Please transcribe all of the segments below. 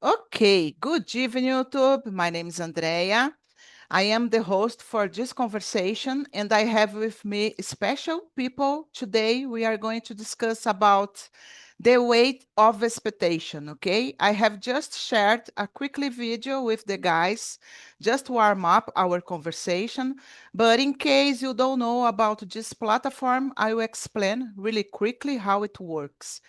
Okay, good evening, YouTube. My name is Andrea. I am the host for this conversation, and I have with me special people. Today, we are going to discuss about the weight of expectation, okay? I have just shared a quickly video with the guys, just to warm up our conversation. But in case you don't know about this platform, I will explain really quickly how it works.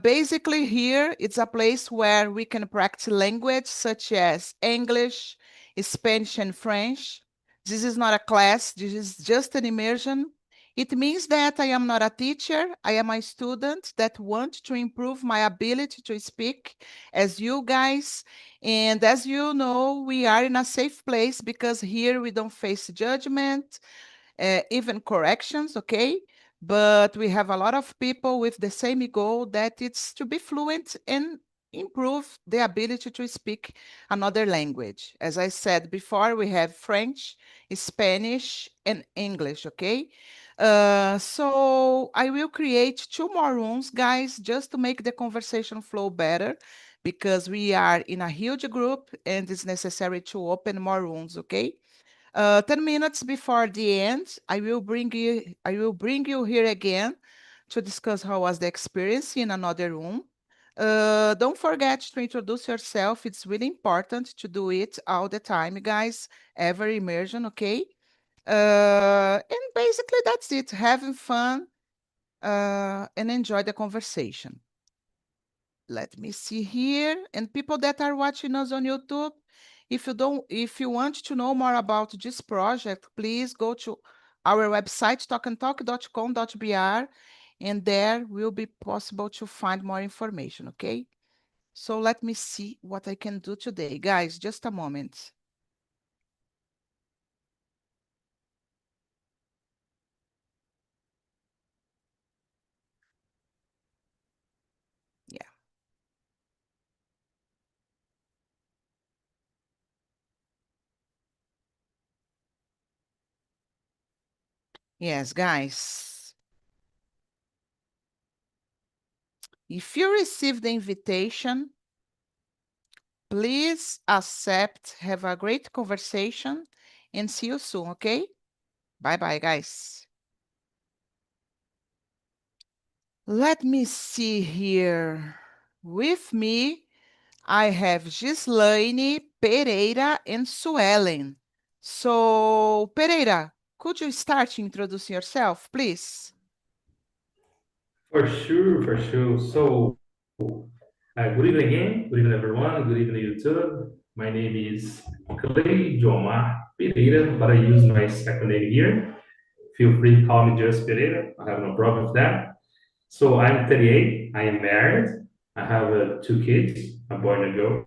Basically, here it's a place where we can practice language such as English, Spanish, and French. This is not a class, this is just an immersion. It means that I am not a teacher, I am a student that want to improve my ability to speak as you guys. And as you know, we are in a safe place because here we don't face judgment, even corrections, okay? But we have a lot of people with the same goal that it's to be fluent and improve the ability to speak another language. As I said before, we have French, Spanish, and English, okay? So I will create two more rooms, guys, just to make the conversation flow better because we are in a huge group and it's necessary to open more rooms, okay? 10 minutes before the end, I will bring you here again to discuss how was the experience in another room. Don't forget to introduce yourself. It's really important to do it all the time, guys. Every immersion, okay? And basically that's it. Having fun and enjoy the conversation. Let me see here. And people that are watching us on YouTube, if you want to know more about this project, please go to our website, talkandtalk.com.br, and there will be possible to find more information, okay? So let me see what I can do today. Guys, just a moment. Yeah. Yes, guys. If you receive the invitation, please accept, have a great conversation, and see you soon, okay? Bye-bye, guys. Let me see here. With me, I have Gislaine, Pereira, and Suelen. So, Pereira, could you start introducing yourself, please? For sure, for sure. So, good evening again. Good evening, everyone. Good evening, YouTube. My name is Clay Jomar Pereira, but I use my second name here. Feel free to call me just Pereira. I have no problem with that. So, I'm 38. I am married. I have two kids, a boy and a girl.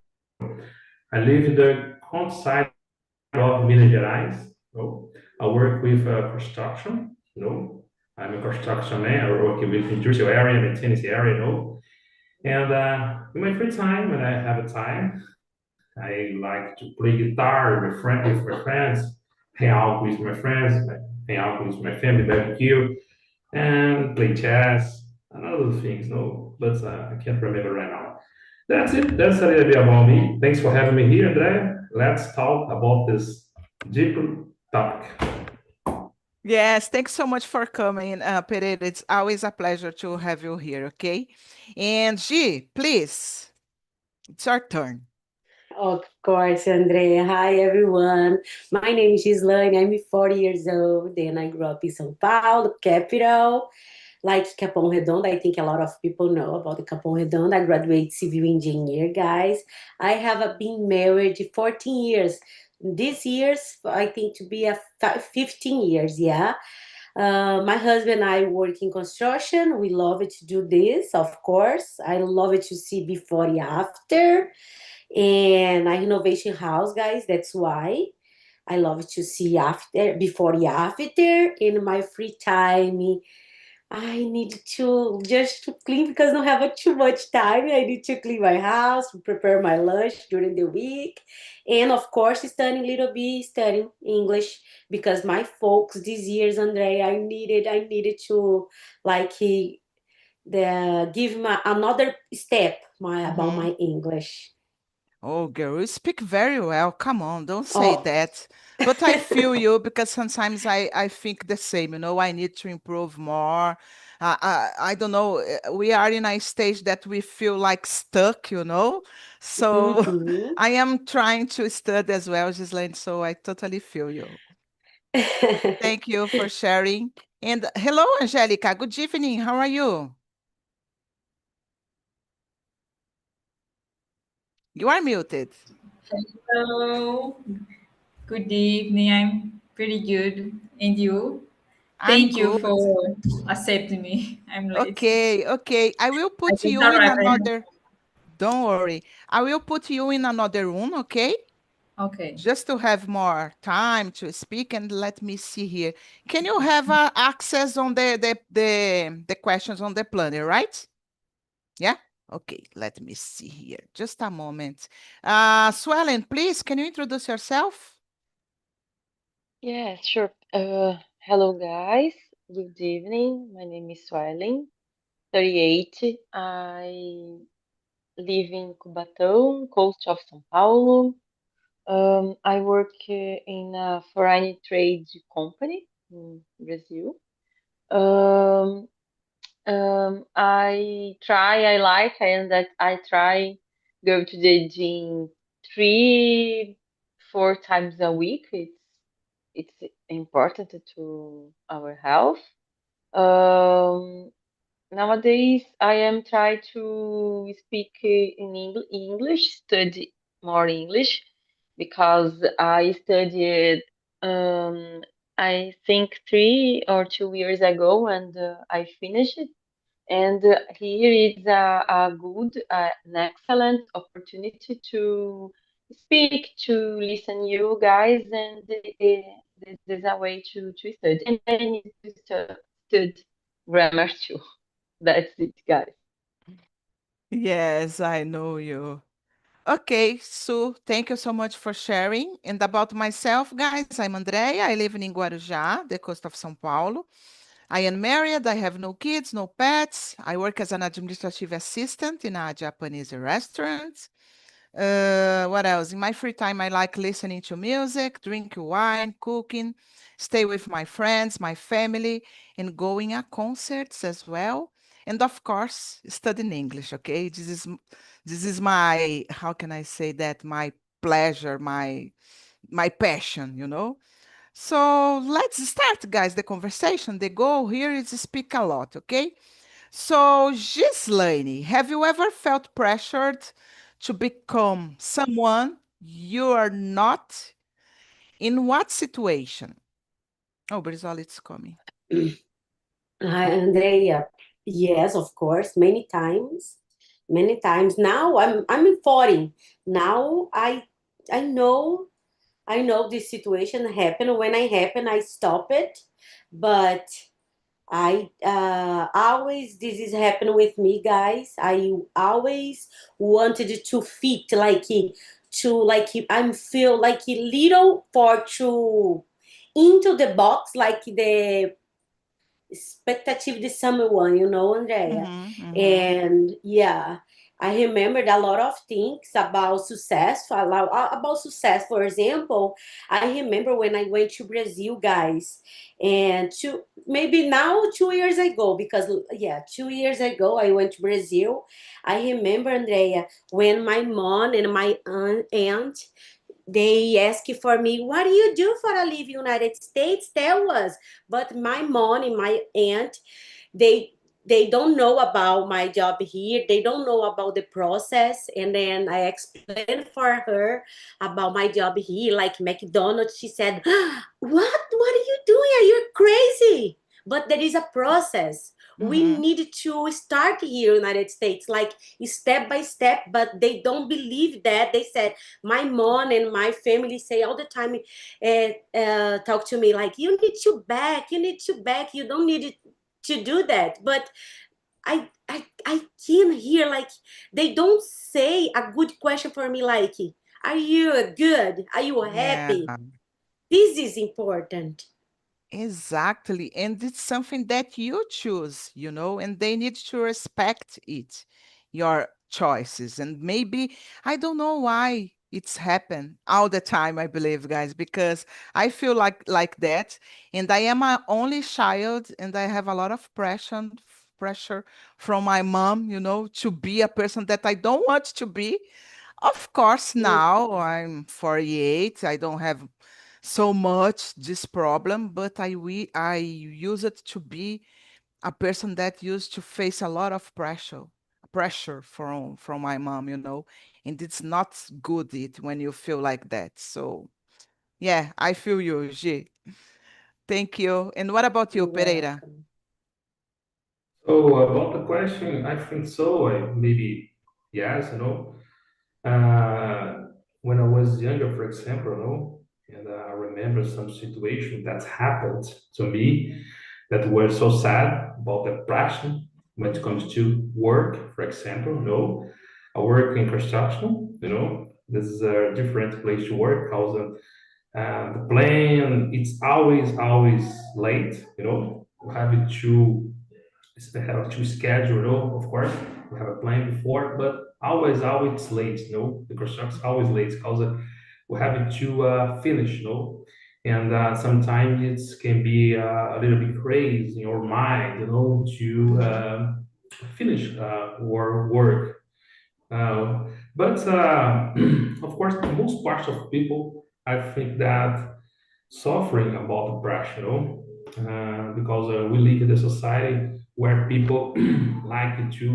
I live in the countryside of Minas Gerais. I work with construction. I'm a construction man. I work with industrial area, maintenance area. And in my free time, when I have a time, I like to play guitar with my friends, hang out with my friends, hang out with my family, barbecue, and play chess and other things. No, but I can't remember right now. That's it. That's a little bit about me. Thanks for having me here, Andre. Let's talk about this deeper topic. Yes, thanks so much for coming, Pereira. It's always a pleasure to have you here, okay? And Gi, please, it's your turn. Of course, Andrea. Hi, everyone. My name is Gislaine. I'm 40 years old, and I grew up in São Paulo, capital, like Capão Redondo. I think a lot of people know about the Capão Redondo. I graduated civil engineer, guys. I have been married 14 years. This year's, I think, to be a 15 years, yeah. My husband and I work in construction. We love it to do this, of course. I love it to see before and after and a renovation house, guys. That's why I love to see after, before, and after. In my free time, I need to just to clean because I don't have too much time. I need to clean my house, prepare my lunch during the week, and of course, studying a little bit, studying English because my folks these years, Andre, I needed to like the give my another step my about Mhm. my English. Oh, girl, you speak very well. Come on, don't say Oh. that. But I feel you because sometimes I think the same, I need to improve more. I don't know. We are in a stage that we feel like stuck, So Mhm. I am trying to study as well, Gislaine, so I totally feel you. Thank you for sharing. And hello, Angelica. Good evening. How are you? You are muted. Hello, good evening. I'm pretty good. And you? I'm Thank you good. for accepting me. I'm late. Okay, okay. I will I put just you in arrived right now. another. Don't worry. I will put you in another room, okay? Okay. Just to have more time to speak and let me see here. Can you have access on the questions on the planner, right? Yeah? Okay, let me see here. Just a moment. Swellen, please, can you introduce yourself? Yeah, sure. Hello, guys. Good evening. My name is Suelen, 38. I live in Cubatão, coast of São Paulo. I work in a foreign trade company in Brazil. Um, I try go to the gym 3, 4 times a week. It's important to our health. Um, Nowadays, I am trying to speak in English, study more English, because I studied, I think 3 or 2 years ago, and I finished it. And here is a good, an excellent opportunity to speak, to listen you guys, and this is a way to study. And I need to study grammar too. That's it, guys. Yes, I know you. Okay, Sue, thank you so much for sharing. And about myself, guys, I'm Andrea. I live in Guarujá, the coast of São Paulo. I am married. I have no kids, no pets. I work as an administrative assistant in a Japanese restaurant. What else? In my free time, I like listening to music, drinking wine, cooking, stay with my friends, my family, and going to concerts as well. And of course, studying English. Okay, this is my, how can I say that? My pleasure, my passion. So let's start, guys, the conversation. The goal here is to speak a lot, okay? So, Gislaine, have you ever felt pressured to become someone you are not? In what situation? Oh, Brizola, it's coming. Hi, Andrea. Yes, of course, many times, many times. Now I'm in 40. Now I know this situation happen. When I happen, I stop it. But I always this is happen with me, guys. I always wanted to fit I'm feel like a little for to into the box like the expectative de someone, Andrea. Mm-hmm, mm-hmm. And yeah, I remembered a lot of things about success. About success, for example, I remember when I went to Brazil, guys, and maybe now 2 years ago, because yeah, 2 years ago I went to Brazil. I remember, Andrea, when my mom and my aunt they ask for me, what do you do for a living in the United States? Tell us. But my mom and my aunt, they they don't know about my job here. They don't know about the process. And then I explained for her about my job here, like McDonald's. She said, what are you doing? Are you crazy? But there is a process. We Mm-hmm. need to start here in the United States, like step by step, but they don't believe that. They said, my mom and my family say all the time, talk to me like, you need to back, you don't need to do that. But I can hear like they don't say a good question for me like, are you good? Are you Yeah, happy? This is important. exactly. And it's something that you choose, and they need to respect it, your choices. And maybe, I don't know why it's happened all the time, I believe, guys, because I feel like that. And I am my only child, and I have a lot of pressure from my mom, to be a person that I don't want to be. Of course, now I'm 48. I don't have so much this problem, but I use it to be a person that used to face a lot of pressure from my mom, and it's not good when you feel like that. So yeah, I feel you, G. Thank you. And what about you, You're Pereira? welcome. So about the question, I think so. Maybe yes, Uh, when I was younger, for example, and I remember some situation that happened to me that were so sad about the passion when it comes to work, for example, I work in construction, this is a different place to work, because the plan, it's always late, we have to schedule, of course, we have a plan before, but always late, the construction is always late because we have to finish, and sometimes it can be a little bit crazy in your mind, to finish our work. But of course, most parts of people, I think that suffering about depression, because we live in a society where people like to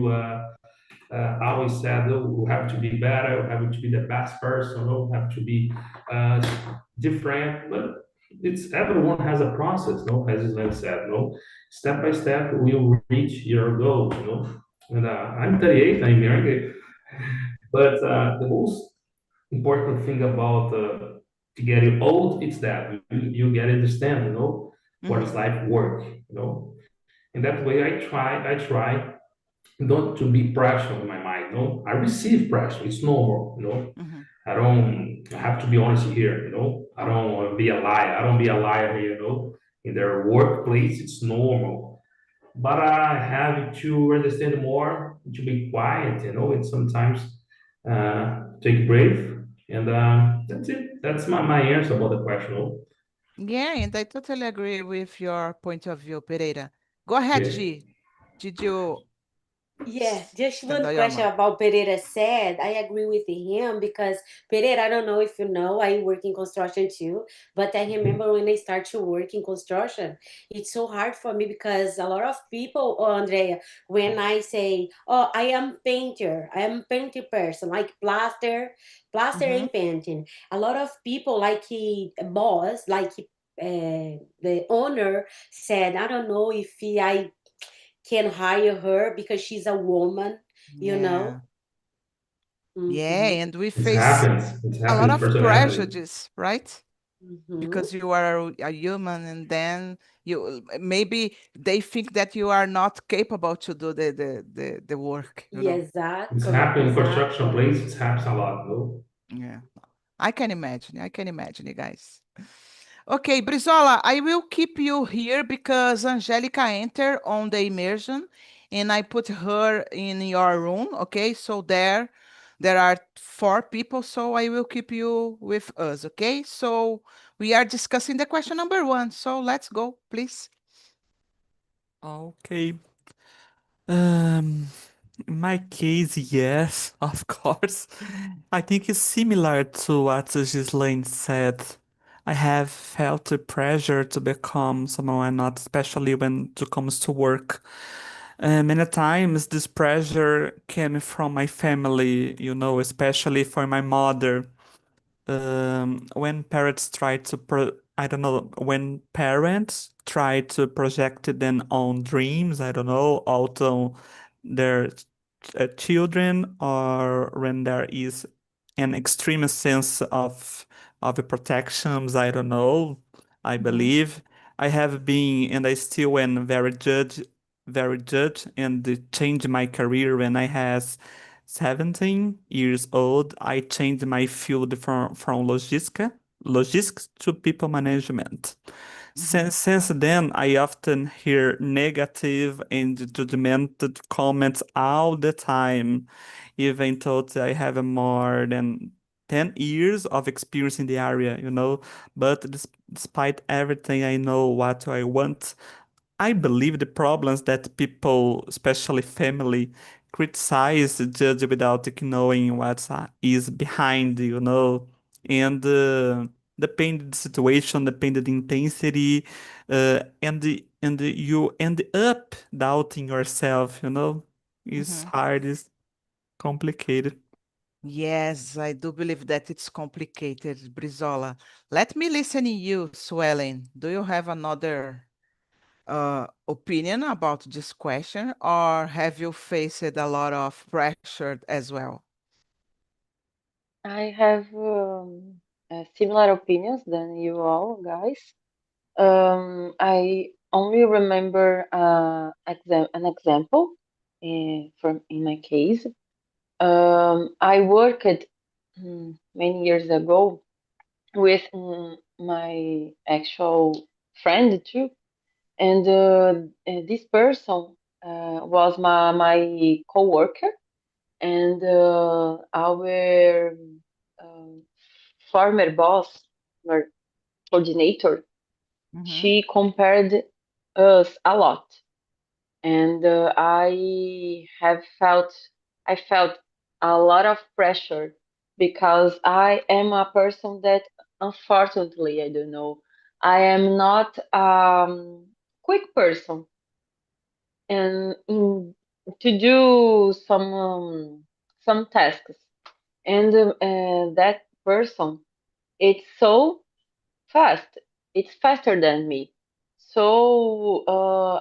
always said, oh, we have to be better, we have to be the best person, we have to be uh, different. But it's everyone has a process, as Islam said, step by step we will reach your goal, And I'm 38, I'm young, but the most important thing about to get old is that you get understand, what is Mhm, life work, and that way I try not to be pressure on my mind. I receive pressure. It's normal. mhm. I have to be honest here. I don't want to be a liar. I don't be a liar here. In their workplace, it's normal. But I have to understand more, to be quiet. And sometimes take a breath, and that's it. That's my answer about the question. Yeah, and I totally agree with your point of view, Pereira. Go ahead, Okay. G. Did you Yeah, just stand one on your question mouth? about Pereira said. I agree with him because Pereira, I don't know if you know, I work in construction too, but I remember when I start to work in construction, it's so hard for me because a lot of people, oh, Andrea, when I say, oh, I am painter person, like plaster Mhm. and painting. A lot of people, like boss, like the owner said, I don't know if I can hire her because she's a woman, you know. Yeah. Yeah, Mm-hmm. and we It face happens. It a lot happens. of Person happening. prejudice, right? Mm-hmm. Because you are a human, and then maybe they think that you are not capable to do the work. It's Exactly, happening in construction exactly. place. It happens a lot. No. Yeah. I can imagine. I can imagine, you guys. Okay, Brizola, I will keep you here because Angelica entered on the immersion and I put her in your room. Okay, so there are four people, so I will keep you with us. Okay, so we are discussing the question number one. So let's go, please. Okay. Um, in my case, yes, of course. I think it's similar to what Ghislaine said. I have felt the pressure to become someone I'm not, especially when it comes to work. Many times this pressure came from my family, especially for my mother. When parents try to I don't know, when parents try to project their own dreams, I don't know, out their children, or when there is an extreme sense of protections, I don't know, I Mhm, believe I have been, and I still am very judge, and change my career when I has 17 years old. I changed my field from logistics to people management. mhm, Since then, I often hear negative and judgmental comments all the time. even though I have more than 10 years of experience in the area, but despite everything, I know what I want. I believe the problems that people, especially family, criticize, judge without knowing what is behind, and depending the situation, depending the intensity, and you end up doubting yourself, It's hard, it's complicated. Yes, I do believe that it's complicated, Brizola. Let me listen to you, Swellen. Do you have another opinion about this question, or have you faced a lot of pressure as well? I have similar opinions than you all guys. I only remember an example from in my case. I worked many years ago with my actual friend too, and this person was my coworker, and our um, former boss or coordinator, she compared us a lot, and I felt a lot of pressure because I am a person that, unfortunately, I don't know, I am not quick person, and to do some tasks, and that person, it's so fast. It's faster than me. So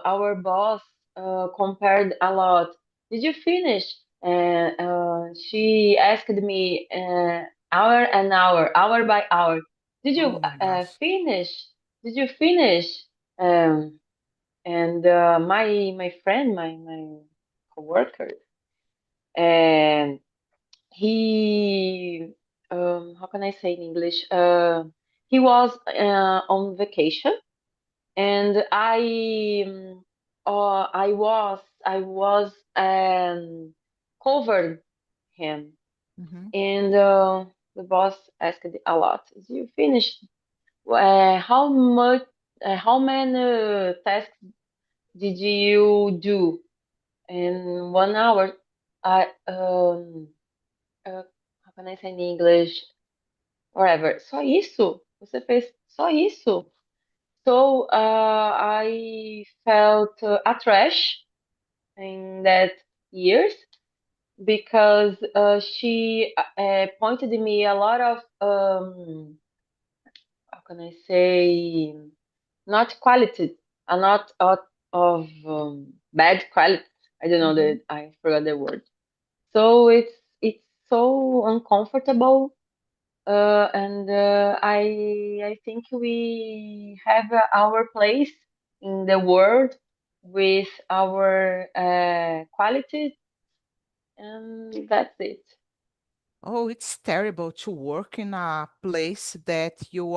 our boss compared a lot. Did you finish? And she asked me hour and hour by hour. Did you Oh my gosh. finish? Did you finish? Um, and my friend, my coworker, and he how can I say in English? He was on vacation, and I was covered him, Mhm. and the boss asked a lot. You finished? How much? How many tasks did you do in 1 hour? I how can I say in English? Whatever. Só isso? Você fez só isso? So I felt a trash in that years because she pointed me a lot of how can I say, not quality, a lot of bad quality. I don't know Mhm. that I forgot the word. So it's so uncomfortable, and I think we have our place in the world with our qualities, and that's it. Oh, it's terrible to work in a place that you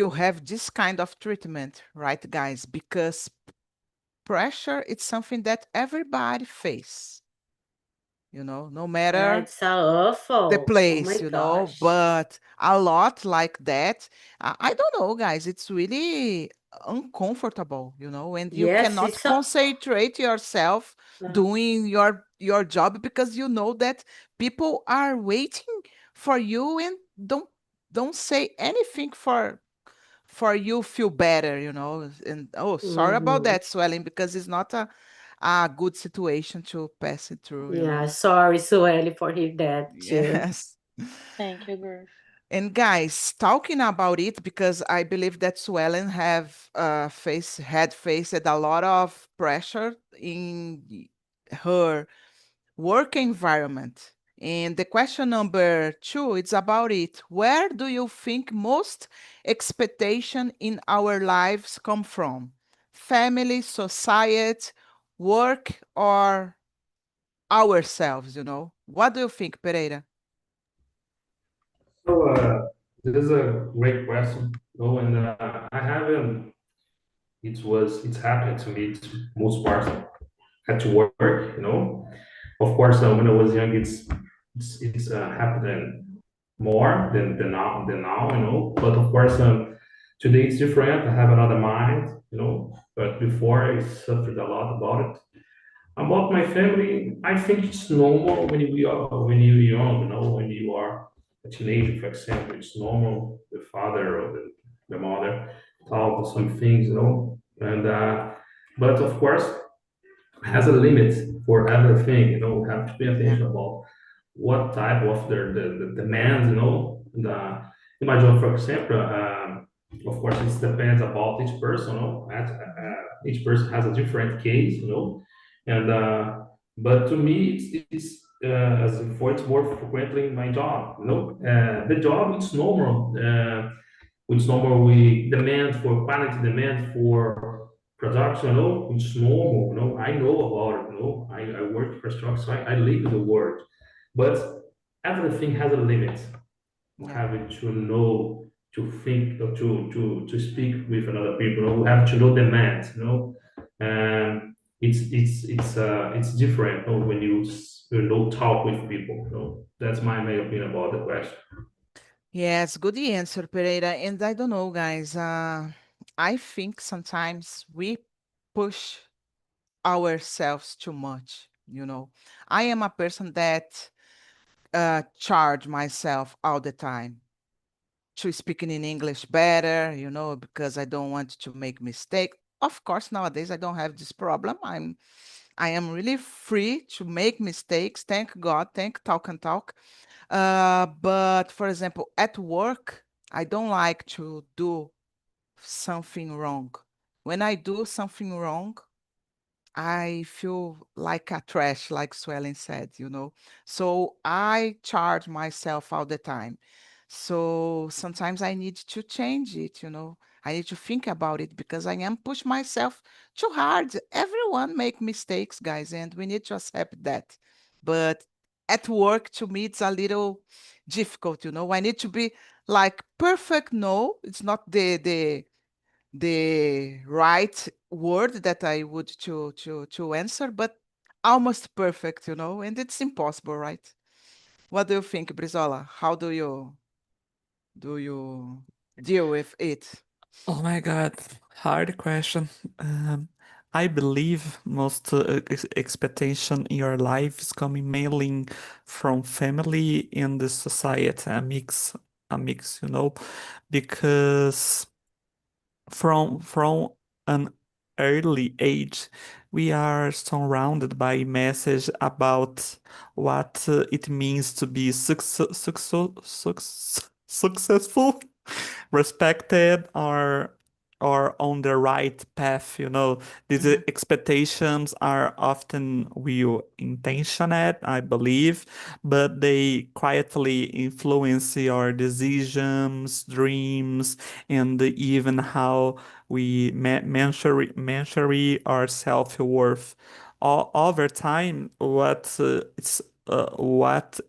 have this kind of treatment, right, guys? Because pressure it's something that everybody face, no Yeah, matter it's so the awful. Oh my place, gosh. but a lot like that, I don't know, guys, it's really uncomfortable, and you Yes, cannot it's so. concentrate yourself doing your job because you know that people are waiting for you and don't say anything for you feel better, and oh, sorry about Mhm. that, Swelling, because it's not a good situation to pass it through. Yeah, sorry, Sueli, for hear that too. Yes. Thank you, girls. And guys, talking about it, because I believe that Swellen had faced a lot of pressure in her work environment. And the question number 2, it's about it. Where do you think most expectation in our lives come from? Family, society, work, or ourselves? What do you think, Pereira? So this is a great question. And I haven't. It's happened to me to most parts at work. Of course, when I was young, it's happening more than now, you know. But of course, today it's different. I have another mind, you know. But before, I suffered a lot about it. About my family, I think it's normal when you're young, you know, when you are a teenager, for example, it's normal. The father or the mother talk some things, you know, and but of course has a limit for everything. You know, we have to pay attention about what type of the demands. You know, in my job, for example, of course, it depends about each person. You know, each person has a different case. You know, and but to me, as for it's more frequently in my job. You know, the job it's normal. It's normal. We demand for quality, demand for production. You know, it's normal. You know, I know about it. You know, I work for structure, so I live in the world, but everything has a limit. We have to know to think or to speak with another people. You know, we have to know demands. You know, and it's different, you know, when you know talk with people. You know, that's my main opinion about the question. Yes, good answer, Pereira. And I don't know, guys. I think sometimes we push ourselves too much. You know, I am a person that charge myself all the time to speaking in English better, you know, because I don't want to make mistake. Of course, nowadays I don't have this problem. I am really free to make mistakes. Thank God. Thank Talk and Talk. But for example, at work, I don't like to do something wrong. When I do something wrong, I feel like a trash, like Swelling said, you know. So I charge myself all the time. So sometimes I need to change it, you know. I need to think about it because I am push myself too hard. Everyone make mistakes, guys, and we need to accept that. But at work, to me, it's a little difficult, you know. I need to be like perfect. No, it's not the right word that I would to answer, but almost perfect, you know, and it's impossible, right? What do you think, Brizola? How do you deal with it? Oh my God, hard question. Um, I believe most expectation in your life is coming mainly from family and the society, a mix, you know, because from an early age, we are surrounded by message about what it means to be successful, respected, or on the right path, you know. These expectations are often well intentioned, I believe, but they quietly influence your decisions, dreams, and even how we measure our self-worth. Over time, what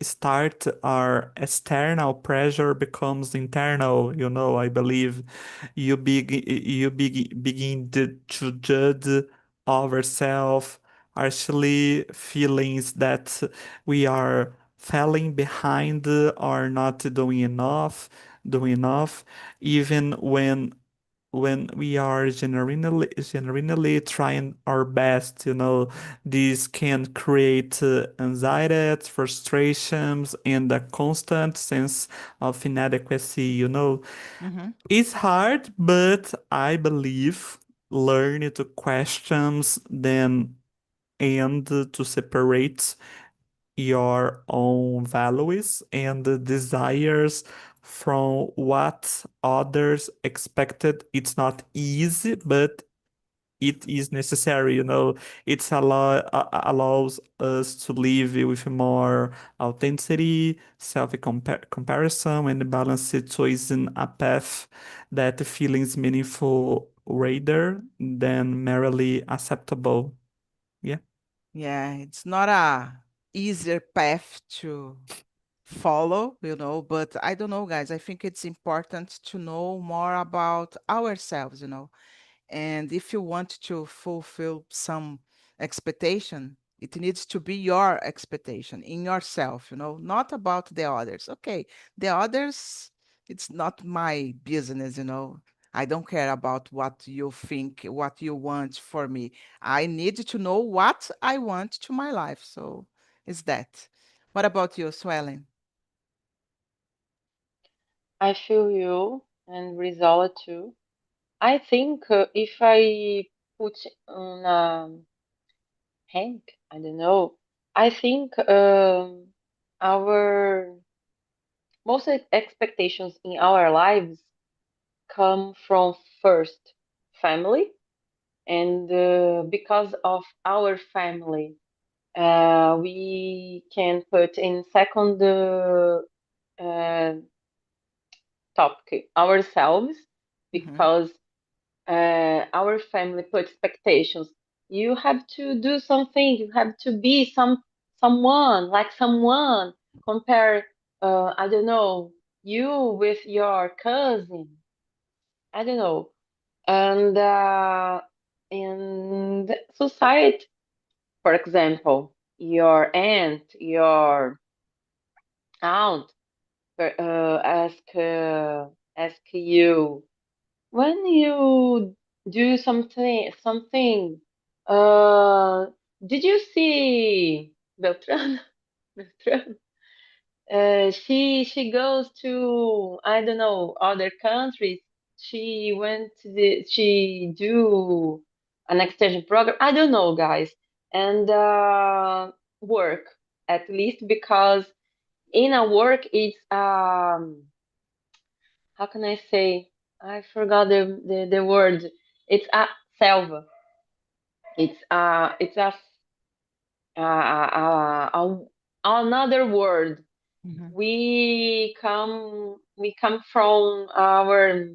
start our external pressure becomes internal, you know. I believe begin to judge ourselves, actually feelings that we are falling behind or not doing enough, even when we are genuinely trying our best, you know. This can create anxiety, frustrations, and a constant sense of inadequacy, you know. It's hard, but I believe learning to questions then and to separate your own values and desires from what others expected. It's not easy, but it is necessary, you know. Allows us to live with more authenticity, comparison, and balanced choice in a path that feels meaningful rather than merely acceptable. Yeah. Yeah, it's not a easier path to follow, you know, but I don't know, guys. I think it's important to know more about ourselves, you know. And if you want to fulfill some expectation, It needs to be your expectation in yourself, not about the others. Okay, the others, it's not my business. I don't care about what you think, what you want for me. I need to know what I want to my life. So it's that. What about you, Swellen? I feel you and result too. I think if I put on a Hank, I don't know. I think our most expectations in our lives come from first family, and because of our family, we can put in second uh, topic ourselves because our family put expectations. You have to do something. You have to be someone like someone. Compare, I don't know, you with your cousin. I don't know, and in society, for example, your aunt, your aunt, ask you when you do something. Uh, did you see Beltran? Beltran? She goes to, I don't know, other countries. She went to she do an exchange program. I don't know, guys, and work at least because in a work it's how can I say? I forgot the word. It's a selva. It's another word. We come from our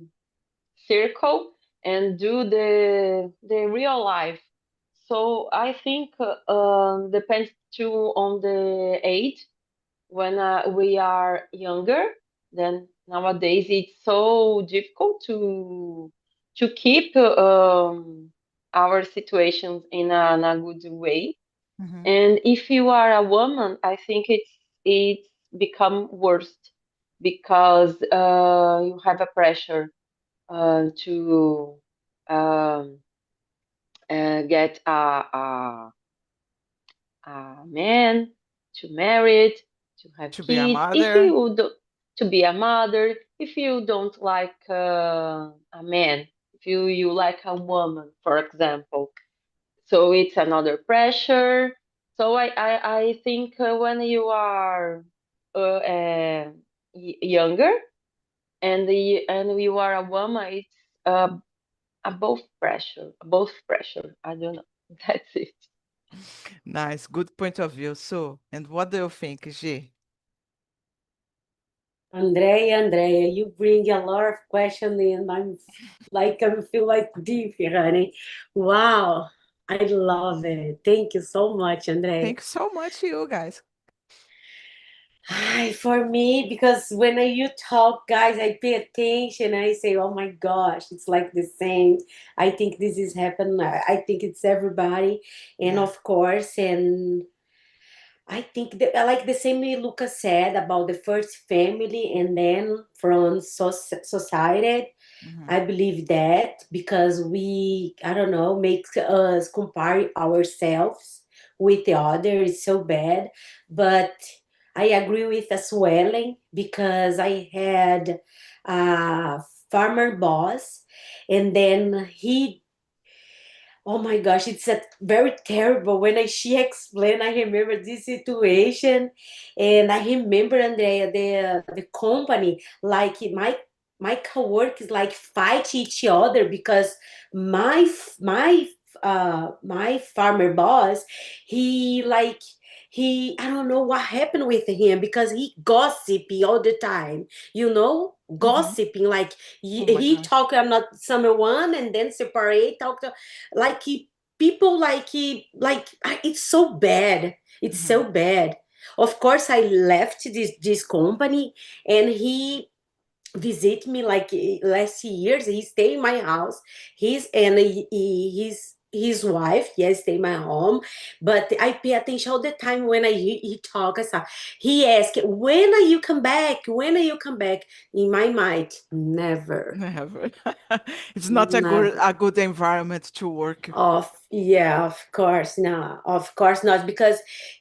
circle and do the real life. So I think depends too on the age. When we are younger, then nowadays it's so difficult to keep our situations in a good way. And if you are a woman, I think it's become worse because you have a pressure to um, get a man, to marry it, to have To be a kids. If mother. you do, to be a mother, if you don't like a man, if you like a woman, for example, so it's another pressure. So I think when you are younger and you are a woman, it's both pressure. I don't know. That's it. Nice, good point of view. So, and what do you think, G? Andrea, you bring a lot of questions in. I feel like deep, honey. Wow, I love it. Thank you so much, Andrea. Thank you so much, you guys. For me, because when you talk, guys, I pay attention. I say, "Oh my gosh, it's like the same." I think this is happening. I think it's everybody, and Yeah. of course, and I think that I like the same way Lucas said about the first family and then from society. I believe that because I don't know, makes us compare ourselves with the other is so bad. But I agree with the swelling because I had a farmer boss and then oh my gosh, it's very terrible. She explained, I remember this situation, and I remember Andrea, the company, like my coworkers like fight each other because my farmer boss, he like I don't know what happened with him because he gossipy all the time, gossiping like Oh my he gosh. talk about someone and then separate talk to like people it's so bad, it's so bad. Of course I left this company and he visit me like last years. He stay in my house. He's his wife, yes, stay in my home, but I pay attention all the time when he talks. He asks, when are you come back? When are you come back? In my mind, never. Never. It's not Never. a good environment to work. Yeah, of course. No, of course not. Because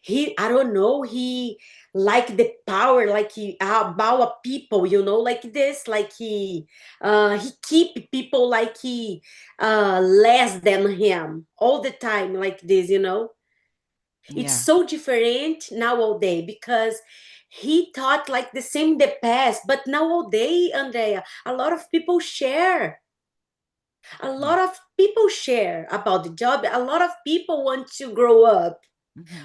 I don't know, he like the power, like he about people, like this, like he keep people like he less than him all the time, like this. It's Yeah. so different nowadays because he thought like the same the past, but nowadays, Andrea, a lot of people share. A lot of people share about the job. A lot of people want to grow up,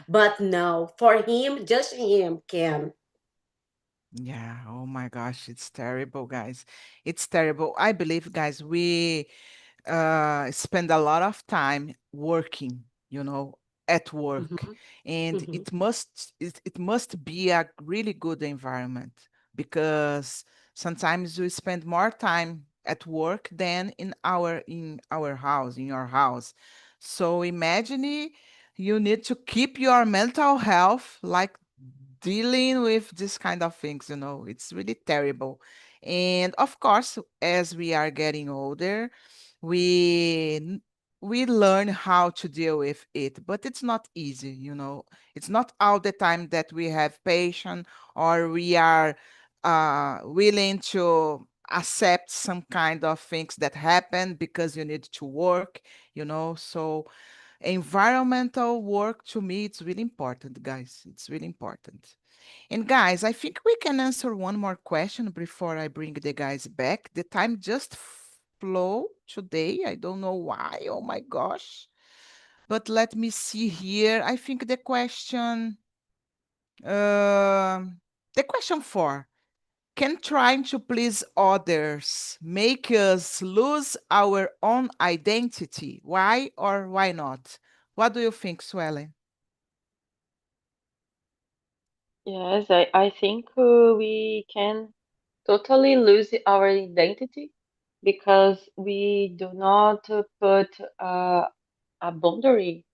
but no, for him, just him can. Yeah. Oh my gosh, it's terrible, guys. It's terrible. I believe, guys, we spend a lot of time working, at work, and Mhm. it must be a really good environment because sometimes we spend more time at work than in our house, in your house. So imagine you need to keep your mental health like dealing with this kind of things, it's really terrible. And of course, as we are getting older, we n- we learn how to deal with it, but it's not easy. It's not all the time that we have patience or we are willing to accept some kind of things that happen because you need to work. So environmental work, to me, it's really important, guys. It's really important. And guys, I think we can answer one more question before I bring the guys back. The time just flow today. I don't know why. Oh my gosh. But let me see here. I think the question 4, can trying to please others make us lose our own identity? Why or why not? What do you think, Suelen? Yes, I think we can totally lose our identity because we do not put a boundary,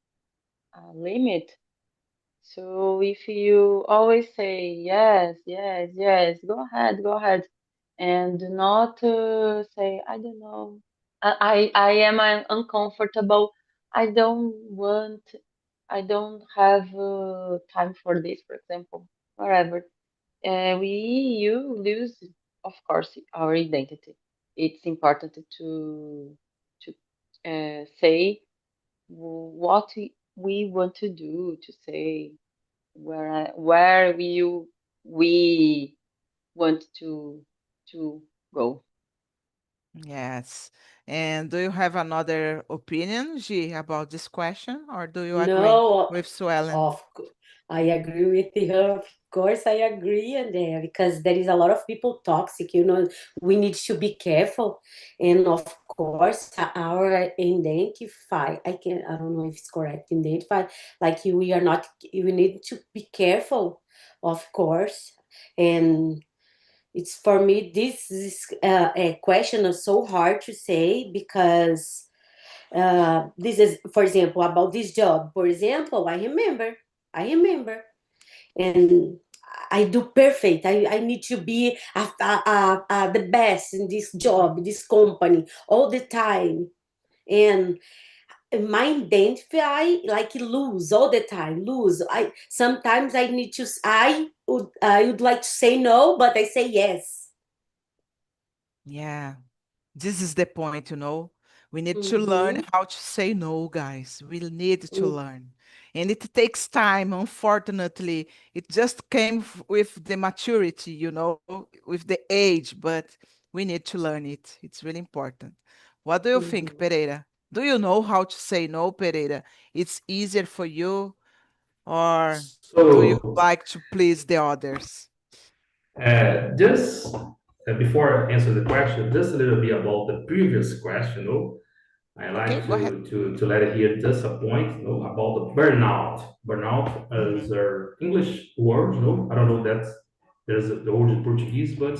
a limit. So if you always say yes, yes, yes, go ahead, and do not say I don't know, I am uncomfortable, I don't want, I don't have time for this, for example, whatever. You lose, of course, our identity. It's important to say what we want to do, to say where we want to go. Yes. And do you have another opinion, G, about this question, or do you agree No, with Suelen? I agree with her. Of course, I agree, Andrea, because there is a lot of people toxic. We need to be careful, and of course, our identify. I don't know if it's correct. Identify, like we are not. We need to be careful, of course, and it's for me. This is a question is so hard to say because this is, for example, about this job. For example, I remember, and I do perfect. I need to be the best in this job, this company, all the time. And my identify like lose all the time, lose. I sometimes I need to. I would like to say no, but I say yes. Yeah. This is the point, We need to learn Mm-hmm. how to say no, guys. We need to learn. And it takes time, unfortunately. It just came with the maturity, with the age, but we need to learn it. It's really important. What do you think, Mm-hmm. Pereira? Do you know how to say no, Pereira? It's easier for you, or do you So, like to please the others? just before I answer the question, just a little bit about the previous question. I Okay, like go ahead. to let it here just a point, about the burnout. Burnout is Mhm. our English word, I don't know that there's the word in Portuguese, but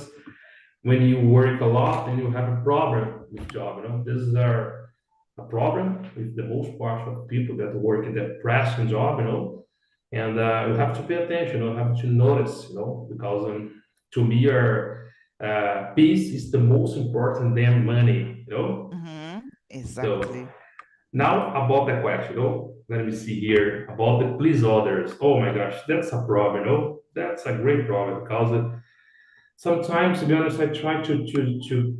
when you work a lot and you have a problem with job, this is our a problem with the most part of people that work in the pressing job, and you have to pay attention, you have to notice, because to me, your peace is the most important than money, Exactly. So now about the question, let me see here about the please others. Oh my gosh, that's a problem, That's a great problem because sometimes, to be honest, I try to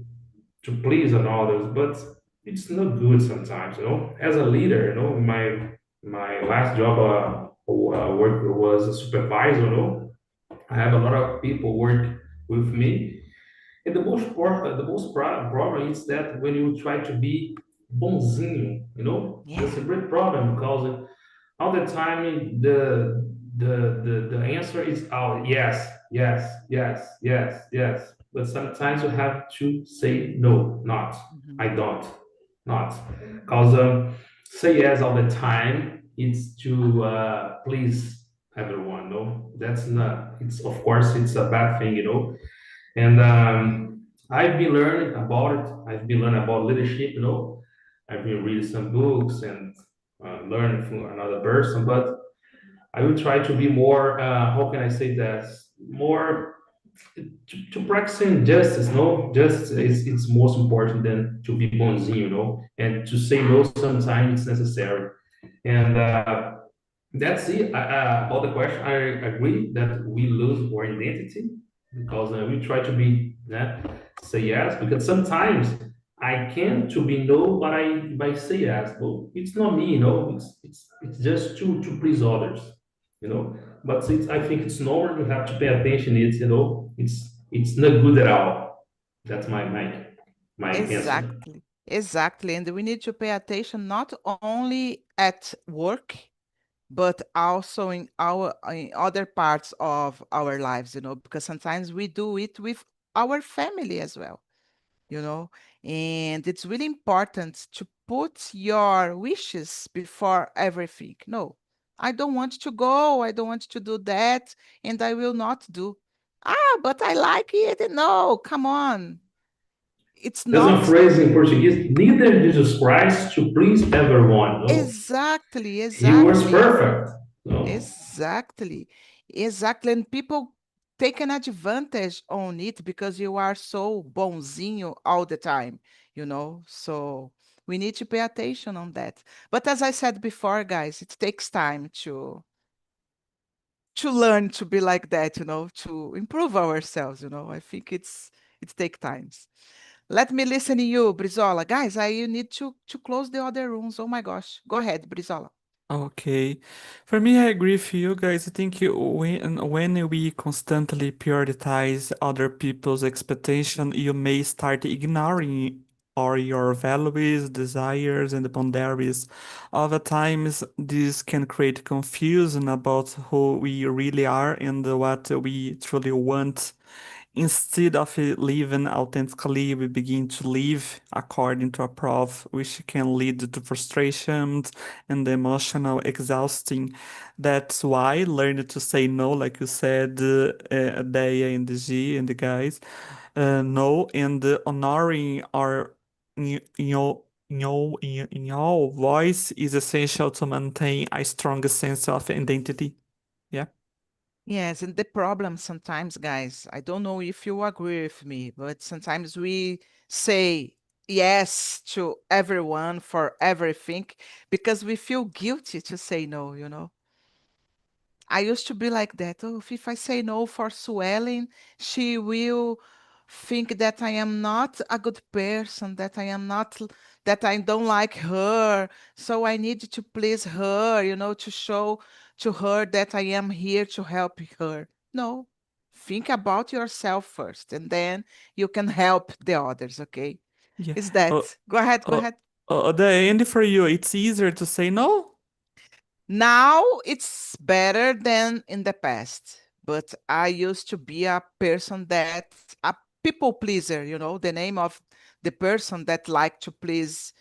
please others, but it's not good sometimes, As a leader, my last job work was a supervisor, I have a lot of people work with me, and problem is that when you try to be bonzinho, that's a great problem because all the time the answer is yes, yes, yes, yes, yes. But sometimes you have to say no, not. I don't, not. Because say yes all the time, it's to please everyone, no? That's not, it's of course it's a bad thing, And I've been learning about it. I've been learning about leadership, I've been reading some books and learning from another person, but I will try to be more, how can I say that? More to practicing justice, no? Justice is it's most important than to be bonzinho, And to say no sometimes it's necessary. And that's it. About the question, I agree that we lose our identity because we try to be say yes because sometimes I can to be no, but I say yes. But it's not me, It's just to please others, But I think it's normal. You have to pay attention. It's not good at all. That's my answer. Exactly. Exactly. And we need to pay attention not only at work, but also in other parts of our lives, because sometimes we do it with our family as well, and it's really important to put your wishes before everything. No, I don't want to go, I don't want to do that, and I will not do. But I like it. No, come on. It's There's a not phrase in Portuguese, neither Jesus Christ to please everyone. exactly, He was exactly. perfect. Exactly. Exactly. And people taking advantage on it because you are so bonzinho all the time, So we need to pay attention on that. But as I said before, guys, it takes time to learn to be like that, to improve ourselves, I think it takes times. Let me listen to you, Brizola. Guys, you need to close the other rooms. Oh my gosh. Go ahead, Brizola. Okay. For me, I agree with you guys. I think when we constantly prioritize other people's expectation, you may start ignoring or your values, desires, and boundaries. Other times, this can create confusion about who we really are and what we truly want. Instead of living authentically, we begin to live according to a proof, which can lead to frustrations and emotional exhausting. That's why learning to say no, like you said, Daya and the G and the guys, no, and honoring our your voice is essential to maintain a strong sense of identity. Yeah. Yes, and the problem sometimes, guys, I don't know if you agree with me, but sometimes we say yes to everyone for everything because we feel guilty to say no. I used to be like that. Oh, if I say no for swelling, she will think that I am not a good person, that I am not, that I don't like her. So I need to please her, to show to her that I am here to help her. No, think about yourself first, and then you can help the others, okay? Yeah. Is that? Go ahead, go Uh, ahead. the end for you, it's easier to say no? Now it's better than in the past, but I used to be a person that a people pleaser, the name of the person that like to please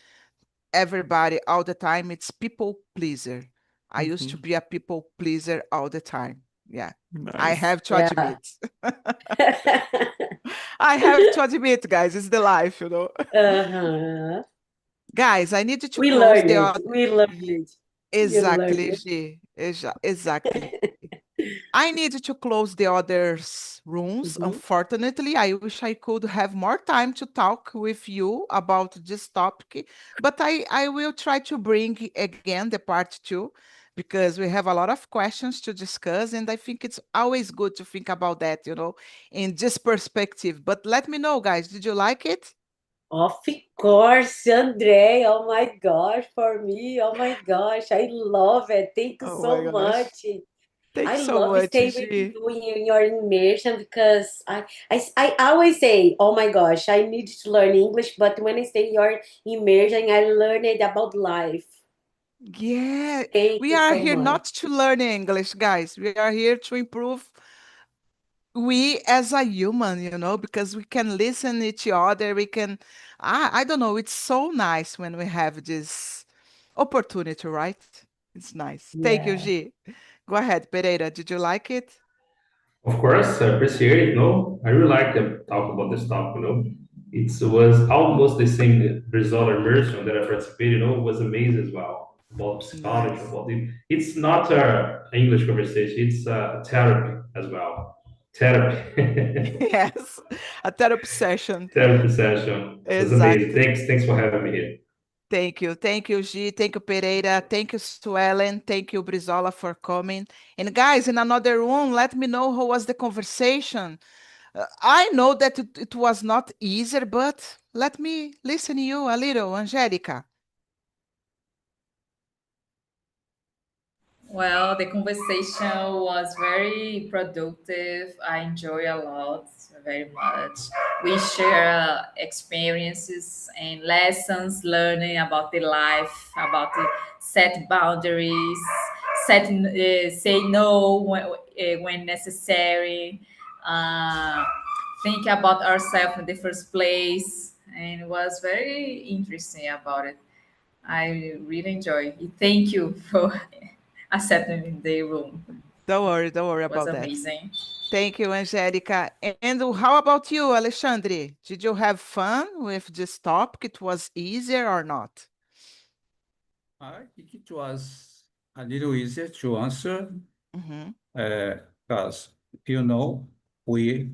everybody all the time. It's people pleaser. I used to Mhm. be a people pleaser all the time. Yeah. I Nice. have to Yeah. admit. I have to admit, guys, it's the life. Uh-huh. Guys, I need you to We close learned the it. other. We learned it. You learned Exactly, it. G. Exactly. I need to close the others rooms. Mhm. Unfortunately, I wish I could have more time to talk with you about this topic, but I will try to bring again the part two because we have a lot of questions to discuss, and I think it's always good to think about that, in this perspective. But let me know, guys, did you like it? Of course, Andre. Oh my gosh, for me, oh my gosh, I love it. Thank you Oh my so gosh. much. Thank I you so love much, staying with G. you in your immersion because I always say, oh my gosh, I need to learn English, but when I stay in your immersion, I learn it about life. Yeah, Thank we you are so here much. not to learn English, guys. We are here to improve we as a human, because we can listen each other. We can, I don't know, it's so nice when we have this opportunity, right? It's nice. Thank you, Yeah. G. Go ahead, Pereira. Did you like it? Of course, I appreciate it. No, I really like to talk about this topic. It was almost the same result immersion that I participated. Was amazing as well about psychology. Nice. It's not a English conversation. It's a therapy as well. Therapy, Yes, a therapy session. therapy session. It was amazing. Exactly. Thanks for having me here. Thank you. Thank you, G. Thank you, Pereira. Thank you, Suelen. Thank you, Brizola, for coming. And guys, in another room, let me know how was the conversation. I know that it was not easier, but let me listen to you a little, Angelica. Well, the conversation was very productive. I enjoy a lot, very much. We share experiences and lessons, learning about the life, about the set boundaries, say no when necessary, uh, think about ourselves in the first place, and it was very interesting about it. I really enjoy it. Thank you for accepting the room. Don't worry Was about that. amazing. Thank you, Angelica. And how about you, Alexandre? Did you have fun with this topic? It was easier or not? I think it was a little easier to answer Mhm. because, we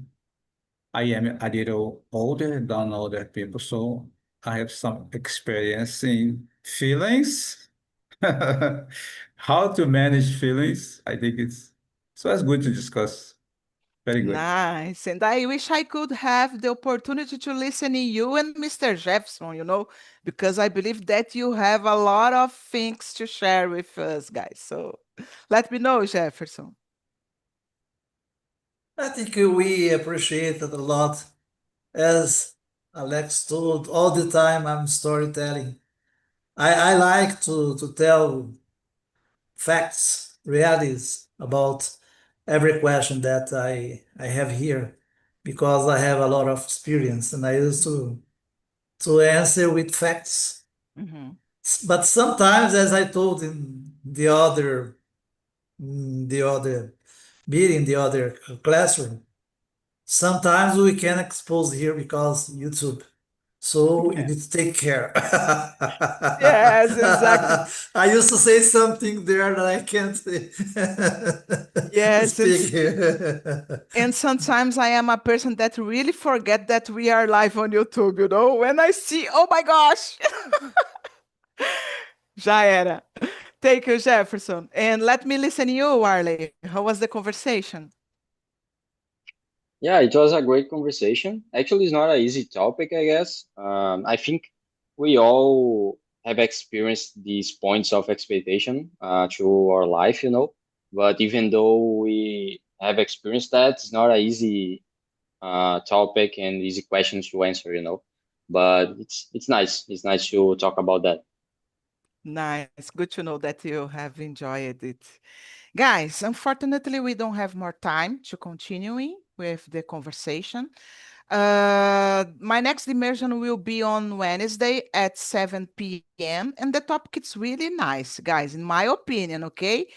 I am a little older than other people, so I have some experience in feelings. How to manage feelings, I think it's good to discuss. Very good. Nice. And I wish I could have the opportunity to listen to you and Mr. Jefferson, because I believe that you have a lot of things to share with us, guys. So let me know, Jefferson. I think we appreciate it a lot. As Alex told, all the time I'm storytelling. I like to tell facts, realities about every question that I have here because I have a lot of experience and I used to answer with facts. Mhm. But sometimes, as I told in the other meeting, the other classroom, sometimes we can expose here because YouTube. So you Yeah. need to take care. Yes, exactly. I used to say something there that I can't Yes, speak here. and sometimes I am a person that really forget that we are live on YouTube, When I see, oh my gosh, já era. Thank you, Jefferson. And let me listen to you, Arley. How was the conversation? Yeah, it was a great conversation. Actually, it's not an easy topic, I guess. I think we all have experienced these points of expectation through our life, But even though we have experienced that, it's not an easy topic and easy questions to answer. But it's nice. It's nice to talk about that. Nice. Good to know that you have enjoyed it. Guys, unfortunately, we don't have more time to continuing with the conversation. My next immersion will be on Wednesday at 7 p.m. And the topic is really nice, guys, in my opinion, okay?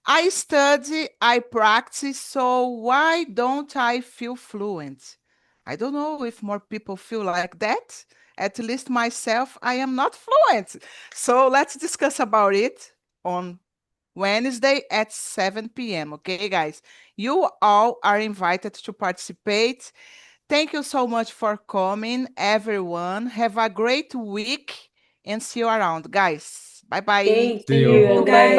I study, I practice, so why don't I feel fluent? I don't know if more people feel like that. At least myself, I am not fluent. So let's discuss about it on Wednesday at 7 p.m. Okay, guys? You all are invited to participate. Thank you so much for coming, everyone. Have a great week and see you around, guys. Bye-bye. Thank See you. you. Bye.